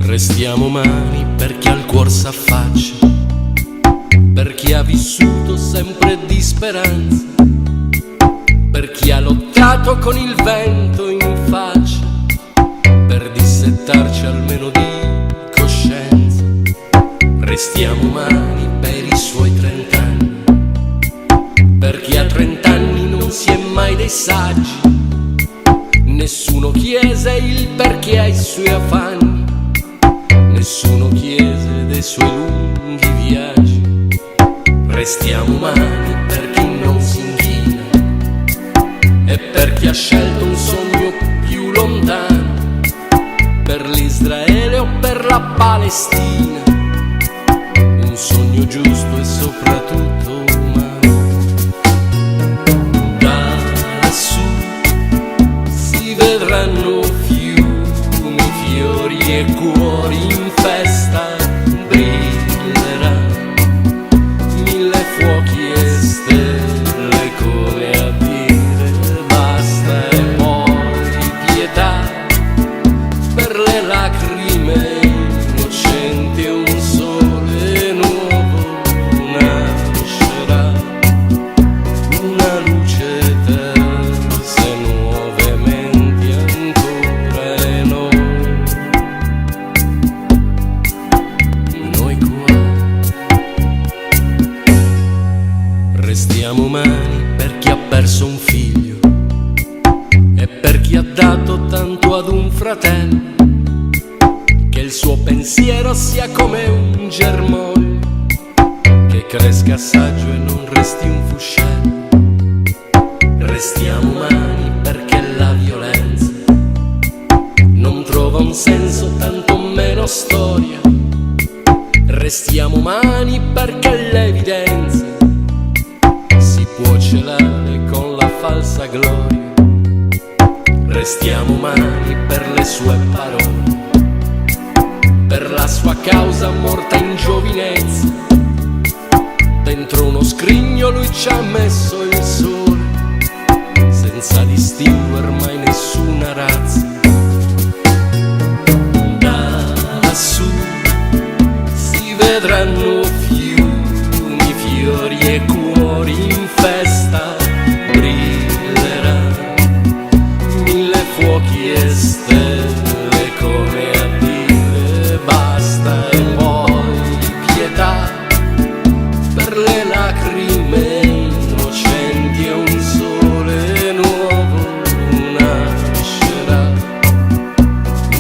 Restiamo umani per chi al cuor s'affaccia, per chi ha vissuto sempre di speranza, per chi ha lottato con il vento in faccia, per dissettarci almeno di coscienza. Restiamo umani per i suoi 30 anni, per chi a 30 anni non si è mai dei saggi. Nessuno chiese il perché ai suoi affanni, nessuno chiese dei suoi lunghi viaggi. Restiamo umani per chi non si inchina e per chi ha scelto un sogno più lontano, per l'Israele o per la Palestina, un sogno giusto e soprattutto umano. Da lassù si vedranno fiumi, fiori e cuori in festa, brillerà mille fuochi e stelle come a dire basta. E poi pietà per le lacrime innocenti, un sole nuovo nascerà, una luce terza e nuove menti ancora e noi qua. Restiamo umani per chi ha perso un figlio e per chi ha dato tanto ad un fratello, che il suo pensiero sia come un germoglio, che cresca saggio e non resti un fuscello. Restiamo umani perché la violenza non trova un senso, tanto meno storia. Restiamo umani perché l'evidenza si può celare con la falsa gloria. Restiamo umani per le sue parole, per la sua causa morta in giovinezza. Dentro uno scrigno lui ci ha messo il sole, senza distinguere mai nessuna razza. Da lassù si vedranno fiumi, fiori e cuori in festa, brillerà mille fuochi e stelle come a dire basta. E poi pietà per le lacrime innocenti e un sole nuovo nascerà,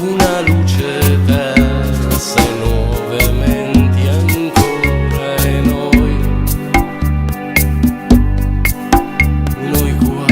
una luce terza e nuove menti ancora e noi qua.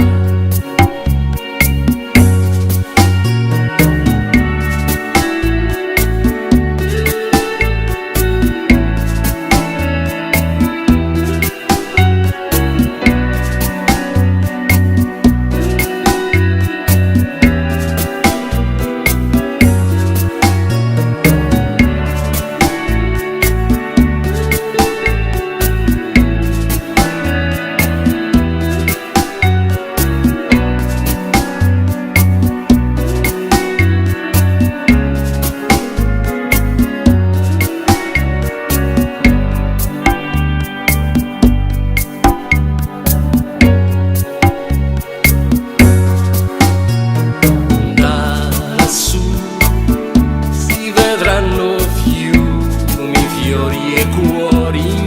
Da lassù si vedranno fiumi, fiori e cuori